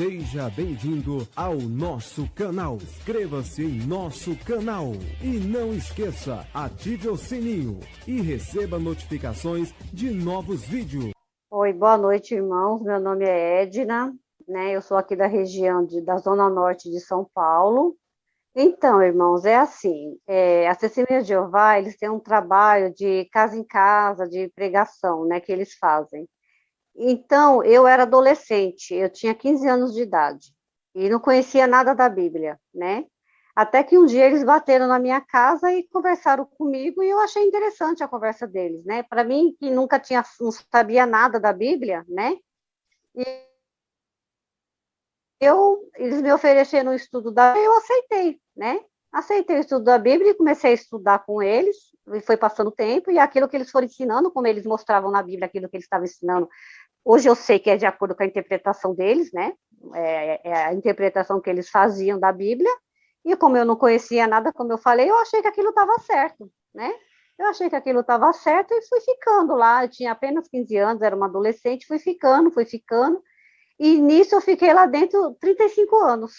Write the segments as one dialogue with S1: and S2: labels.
S1: Seja bem-vindo ao nosso canal. Inscreva-se em nosso canal. E não esqueça, ative o sininho e receba notificações de novos vídeos.
S2: Oi, boa noite, irmãos. Meu nome é Edna, né? Eu sou aqui da região da Zona Norte de São Paulo. Então, irmãos, é assim, a Testemunha de Jeová, eles têm um trabalho de casa em casa, de pregação, né, que eles fazem. Então, eu era adolescente, eu tinha 15 anos de idade, e não conhecia nada da Bíblia, né? Até que um dia eles bateram na minha casa e conversaram comigo, e eu achei interessante a conversa deles, né? Para mim, que nunca tinha, não sabia nada da Bíblia, né? E eles me ofereceram o estudo da Bíblia, eu aceitei, né? Aceitei o estudo da Bíblia e comecei a estudar com eles, e foi passando o tempo, e aquilo que eles foram ensinando, como eles mostravam na Bíblia, aquilo que eles estavam ensinando, hoje eu sei que é de acordo com a interpretação deles, né? É a interpretação que eles faziam da Bíblia, e como eu não conhecia nada, como eu falei, eu achei que aquilo estava certo, né? Eu achei que aquilo estava certo e fui ficando lá. Eu tinha apenas 15 anos, era uma adolescente, fui ficando, e nisso eu fiquei lá dentro 35 anos.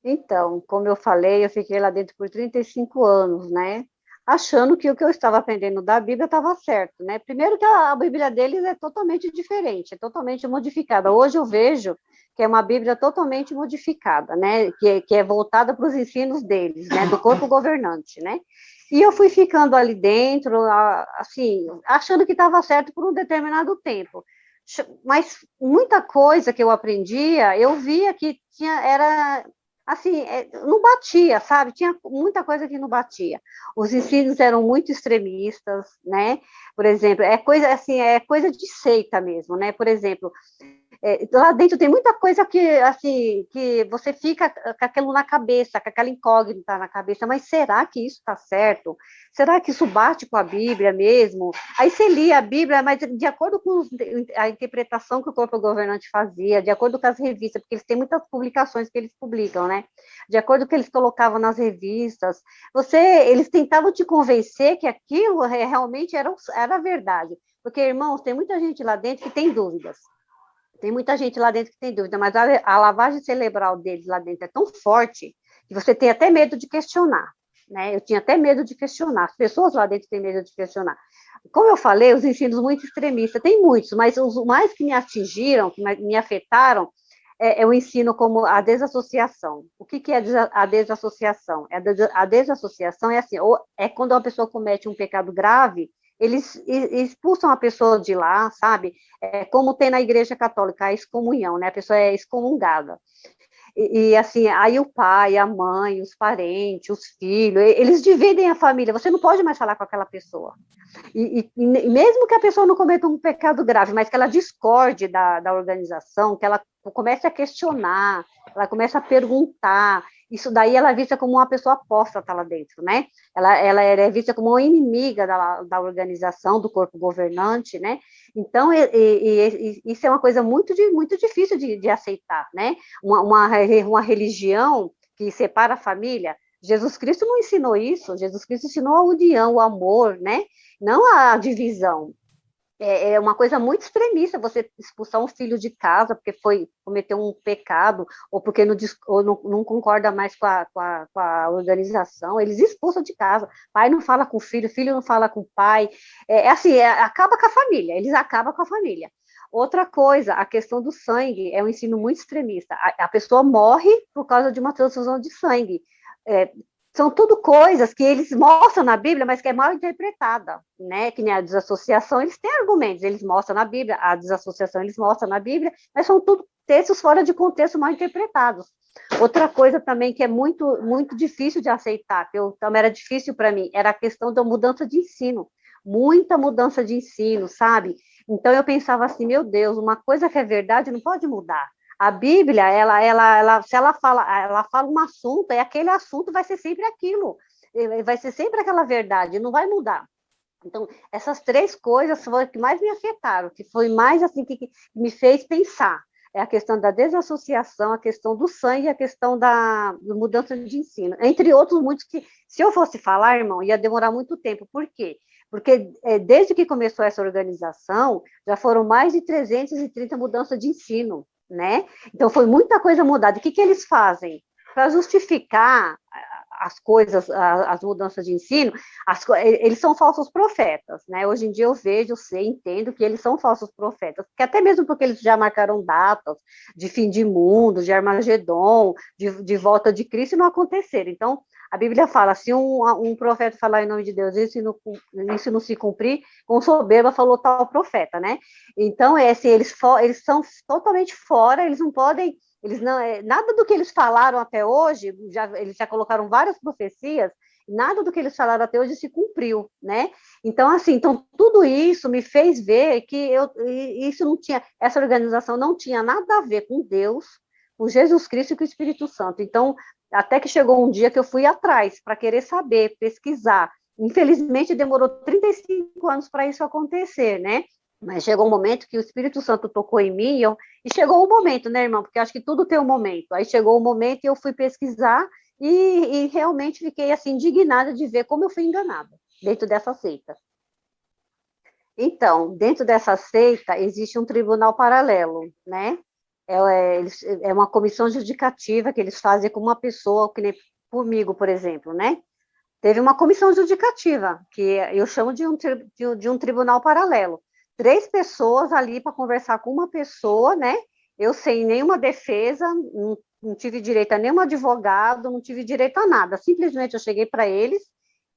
S2: Então, como eu falei, eu fiquei lá dentro por 35 anos, né? Achando que o que eu estava aprendendo da Bíblia estava certo, né? Primeiro que a Bíblia deles é totalmente diferente, é totalmente modificada. Hoje eu vejo que é uma Bíblia totalmente modificada, né? Que é voltada para os ensinos deles, né? Do corpo governante, né? E eu fui ficando ali dentro, assim, achando que estava certo por um determinado tempo. Mas muita coisa que eu aprendia, eu via que era assim, não batia, sabe? Tinha muita coisa que não batia. Os ensinos eram muito extremistas, né? Por exemplo, é coisa assim, é coisa de seita mesmo, né? Por exemplo, lá dentro tem muita coisa que, assim, que você fica com aquilo na cabeça, com aquela incógnita na cabeça, mas será que isso está certo? Será que isso bate com a Bíblia mesmo? Aí você lia a Bíblia, mas de acordo com a interpretação que o corpo governante fazia, de acordo com as revistas, porque eles têm muitas publicações que eles publicam, né? De acordo com o que eles colocavam nas revistas, eles tentavam te convencer que aquilo realmente era verdade. Porque, irmãos, tem muita gente lá dentro que tem dúvidas. Tem muita gente lá dentro que tem dúvida, mas a lavagem cerebral deles lá dentro é tão forte que você tem até medo de questionar, né? Eu tinha até medo de questionar. As pessoas lá dentro têm medo de questionar. Como eu falei, os ensinos muito extremistas, tem muitos, mas os mais que me atingiram, que me afetaram, é o ensino como a desassociação. O que é a desassociação? A desassociação é assim, ou é quando uma pessoa comete um pecado grave, eles expulsam a pessoa de lá, sabe? Como tem na Igreja Católica, a excomunhão, né? A pessoa é excomungada. Assim, aí o pai, a mãe, os parentes, os filhos, eles dividem a família. Você não pode mais falar com aquela pessoa. E mesmo que a pessoa não cometa um pecado grave, mas que ela discorde da organização, que ela comece a questionar, ela começa a perguntar, isso daí ela é vista como uma pessoa apóstata lá dentro, né? Ela é vista como uma inimiga da organização, do corpo governante, né? Então, isso é uma coisa muito difícil de aceitar, né? Uma religião que separa a família. Jesus Cristo não ensinou isso, Jesus Cristo ensinou a união, o amor, né? Não a divisão. É uma coisa muito extremista você expulsar um filho de casa porque cometeu um pecado ou porque não concorda mais com a organização, eles expulsam de casa. Pai não fala com o filho não fala com o pai. Assim, acaba com a família, eles acabam com a família. Outra coisa, a questão do sangue é um ensino muito extremista. A pessoa morre por causa de uma transfusão de sangue. É, são tudo coisas que eles mostram na Bíblia, mas que é mal interpretada, né? Que nem a desassociação, eles têm argumentos, eles mostram na Bíblia, a desassociação eles mostram na Bíblia, mas são tudo textos fora de contexto mal interpretados. Outra coisa também que é muito difícil de aceitar, que também era difícil para mim, era a questão da mudança de ensino. Muita mudança de ensino, sabe? Então eu pensava assim, meu Deus, uma coisa que é verdade não pode mudar. A Bíblia, se ela fala um assunto, aquele assunto vai ser sempre aquilo, vai ser sempre aquela verdade, não vai mudar. Então, essas três coisas foram que mais me afetaram, que foi mais assim que me fez pensar. É a questão da desassociação, a questão do sangue, a questão da mudança de ensino. Entre outros muitos que, se eu fosse falar, irmão, ia demorar muito tempo. Por quê? Porque desde que começou essa organização, já foram mais de 330 mudanças de ensino, né? Então, foi muita coisa mudada. O que eles fazem? Para justificar as coisas, as mudanças de ensino, eles são falsos profetas, né? Hoje em dia eu vejo, sei, entendo que eles são falsos profetas, porque até mesmo porque eles já marcaram datas de fim de mundo, de Armagedon, de volta de Cristo, e não aconteceram. Então, a Bíblia fala, se um profeta falar em nome de Deus, isso não se cumprir, com soberba falou tal profeta, né? Então, assim, eles são totalmente fora, eles não podem, eles não, nada do que eles falaram até hoje, eles já colocaram várias profecias, nada do que eles falaram até hoje se cumpriu, né? Então, assim, tudo isso me fez ver que isso não tinha, essa organização não tinha nada a ver com Deus, com Jesus Cristo e com o Espírito Santo. Então, até que chegou um dia que eu fui atrás para querer saber, pesquisar. Infelizmente, demorou 35 anos para isso acontecer, né? Mas chegou um momento que o Espírito Santo tocou em mim, e chegou o momento, né, irmão? Porque eu acho que tudo tem um momento. Aí chegou o momento e eu fui pesquisar e realmente fiquei assim indignada de ver como eu fui enganada dentro dessa seita. Então, dentro dessa seita existe um tribunal paralelo, né? É uma comissão judicativa que eles fazem com uma pessoa, que nem comigo, por exemplo, né? Teve uma comissão judicativa, que eu chamo de um tribunal paralelo. 3 pessoas ali para conversar com uma pessoa, né? Eu sem nenhuma defesa, não tive direito a nenhum advogado, não tive direito a nada. Simplesmente eu cheguei para eles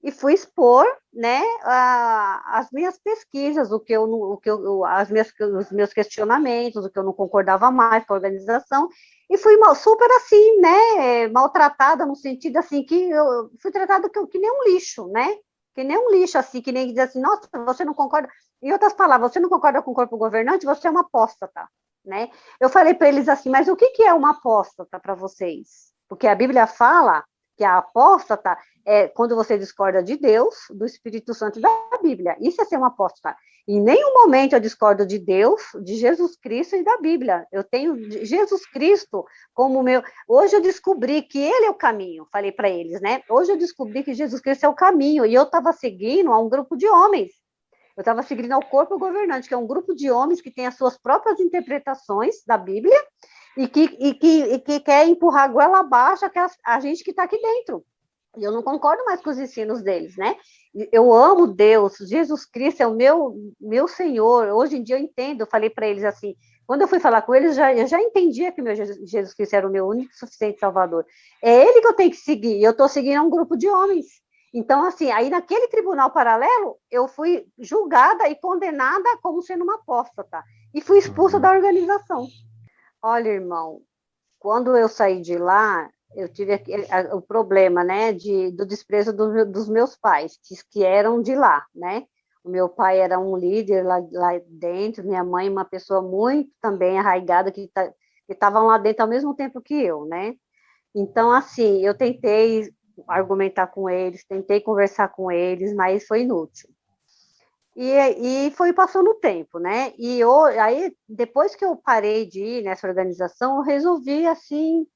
S2: e fui expor, né, as minhas pesquisas, os meus questionamentos, o que eu não concordava mais com a organização, e fui super assim, né, maltratada no sentido assim que eu fui tratada que nem um lixo, né? Que nem um lixo, assim, que nem dizer assim, nossa, você não concorda, em outras palavras, você não concorda com o corpo governante, você é uma apóstata, né? Eu falei para eles assim, mas o que é uma apóstata para vocês? Porque a Bíblia fala que a apóstata é quando você discorda de Deus, do Espírito Santo e da Bíblia. Isso é ser uma apóstata. Em nenhum momento eu discordo de Deus, de Jesus Cristo e da Bíblia. Eu tenho Jesus Cristo como meu. Hoje eu descobri que ele é o caminho, falei para eles, né? Hoje eu descobri que Jesus Cristo é o caminho, e eu estava seguindo a um grupo de homens. Eu estava seguindo ao corpo governante, que é um grupo de homens que tem as suas próprias interpretações da Bíblia e que quer empurrar a goela abaixo a gente que está aqui dentro. E eu não concordo mais com os ensinos deles, né? Eu amo Deus, Jesus Cristo é o meu Senhor. Hoje em dia eu entendo, eu falei para eles assim, quando eu fui falar com eles, eu já entendia que meu Jesus Cristo era o meu único e suficiente Salvador. É ele que eu tenho que seguir, e eu estou seguindo um grupo de homens. Então, assim, aí naquele tribunal paralelo, eu fui julgada e condenada como sendo uma apóstata, e fui expulsa da organização. Olha, irmão, quando eu saí de lá, eu tive o problema, né, do desprezo dos meus pais, que eram de lá, né? O meu pai era um líder lá dentro, minha mãe uma pessoa muito também arraigada, que estavam lá dentro ao mesmo tempo que eu, né? Então, assim, eu tentei argumentar com eles, tentei conversar com eles, mas foi inútil. E foi passando o tempo, né? Aí, depois que eu parei de ir nessa organização, eu resolvi, assim,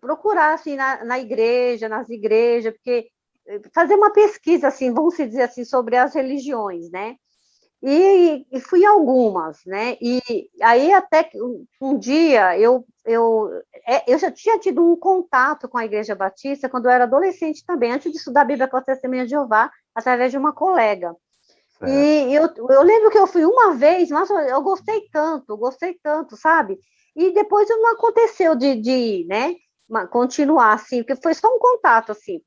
S2: procurar, assim, na igreja, nas igrejas, porque fazer uma pesquisa, assim, vamos dizer assim, sobre as religiões, né? E fui em algumas, né? E aí até que um dia eu já tinha tido um contato com a Igreja Batista quando eu era adolescente também, antes de estudar a Bíblia com a Testemunha de Jeová, através de uma colega. Certo. E eu lembro que eu fui uma vez, mas eu gostei tanto, sabe? E depois não aconteceu de ir, né? Continuar, assim, porque foi só um contato, assim.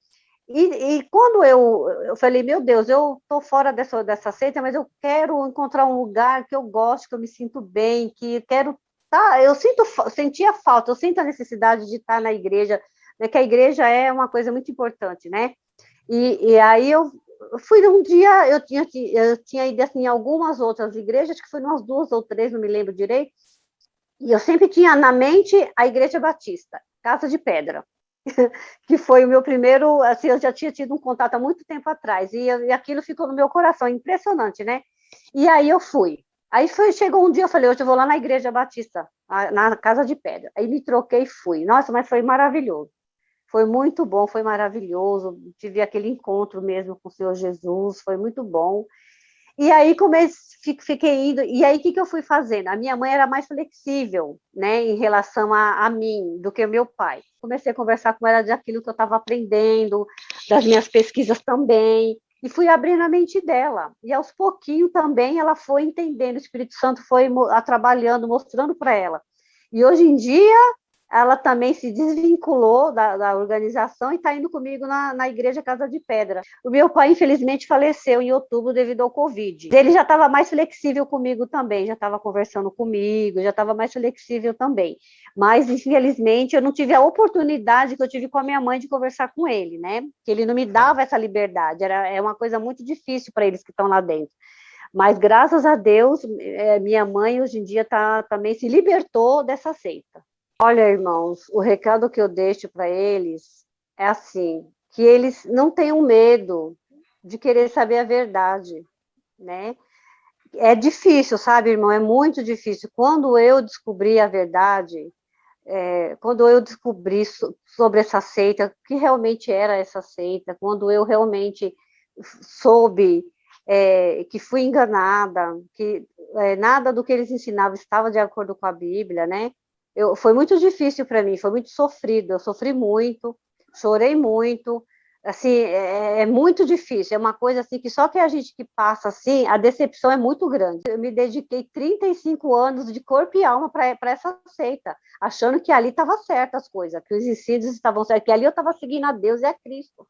S2: E quando eu falei, meu Deus, eu estou fora dessa seita, mas eu quero encontrar um lugar que eu gosto, que eu me sinto bem, que quero tá, sentia falta, eu sinto a necessidade de estar na igreja, né, que a igreja é uma coisa muito importante, né? E aí eu fui um dia, eu tinha ido assim, em algumas outras igrejas, acho que foi umas 2 ou 3, não me lembro direito, e eu sempre tinha na mente a Igreja Batista, Casa de Pedra. Que foi o meu primeiro, assim, eu já tinha tido um contato há muito tempo atrás, e aquilo ficou no meu coração, impressionante, né? E aí eu fui. Chegou um dia, eu falei, hoje eu vou lá na Igreja Batista, na Casa de Pedra. Aí me troquei e fui. Nossa, mas foi maravilhoso. Foi muito bom, foi maravilhoso. Tive aquele encontro mesmo com o Senhor Jesus, foi muito bom. E aí fiquei indo, e aí o que eu fui fazendo? A minha mãe era mais flexível, né, em relação a mim, do que o meu pai. Comecei a conversar com ela daquilo que eu estava aprendendo, das minhas pesquisas também, e fui abrindo a mente dela. E aos pouquinhos também ela foi entendendo, o Espírito Santo foi trabalhando, mostrando para ela. E hoje em dia ela também se desvinculou da organização e está indo comigo na Igreja Casa de Pedra. O meu pai, infelizmente, faleceu em outubro devido ao Covid. Ele já estava mais flexível comigo também, já estava conversando comigo, já estava mais flexível também. Mas, infelizmente, eu não tive a oportunidade que eu tive com a minha mãe de conversar com ele, né? Que ele não me dava essa liberdade, é uma coisa muito difícil para eles que estão lá dentro. Mas, graças a Deus, minha mãe, hoje em dia, também se libertou dessa seita. Olha, irmãos, o recado que eu deixo para eles é assim, que eles não tenham medo de querer saber a verdade, né? É difícil, sabe, irmão? É muito difícil. Quando eu descobri a verdade, quando eu descobri sobre essa seita, o que realmente era essa seita, quando eu realmente soube que fui enganada, que nada do que eles ensinavam estava de acordo com a Bíblia, né? Foi muito difícil para mim, foi muito sofrido, eu sofri muito, chorei muito, assim, é muito difícil, é uma coisa assim que só que a gente que passa assim, a decepção é muito grande. Eu me dediquei 35 anos de corpo e alma para essa seita, achando que ali estava certo as coisas, que os ensinos estavam certos, que ali eu estava seguindo a Deus e a Cristo.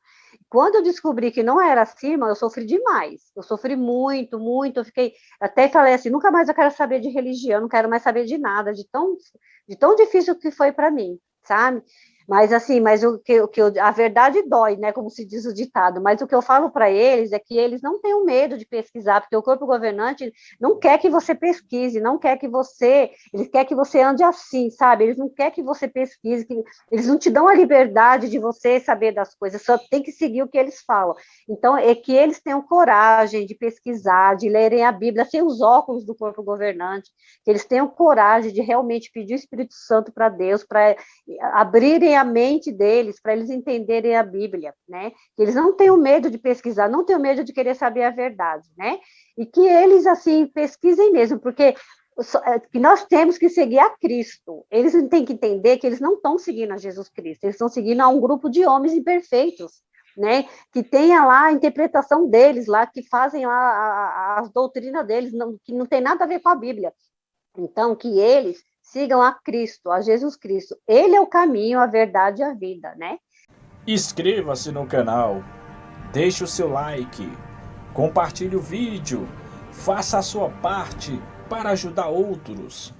S2: Quando eu descobri que não era assim, eu sofri demais. Eu sofri muito, muito. Eu fiquei, até falei assim, nunca mais eu quero saber de religião, não quero mais saber de nada, de tão difícil que foi para mim, sabe? Mas assim, a verdade dói, né? Como se diz o ditado. Mas o que eu falo para eles é que eles não tenham medo de pesquisar, porque o corpo governante não quer que você pesquise, não quer que você, eles quer que você ande assim, sabe? Eles não querem que você pesquise, eles não te dão a liberdade de você saber das coisas, só tem que seguir o que eles falam. Então, é que eles tenham coragem de pesquisar, de lerem a Bíblia sem os óculos do corpo governante, que eles tenham coragem de realmente pedir o Espírito Santo para Deus, para abrirem a mente deles, para eles entenderem a Bíblia, né? Que eles não tenham medo de pesquisar, não tenham medo de querer saber a verdade, né? E que eles, assim, pesquisem mesmo, porque que nós temos que seguir a Cristo. Eles têm que entender que eles não estão seguindo a Jesus Cristo, eles estão seguindo a um grupo de homens imperfeitos, né? Que tenha lá a interpretação deles, lá que fazem lá as doutrinas deles, que não tem nada a ver com a Bíblia. Então, que eles sigam a Cristo, a Jesus Cristo. Ele é o caminho, a verdade e a vida, né?
S3: Inscreva-se no canal, deixe o seu like, compartilhe o vídeo, faça a sua parte para ajudar outros.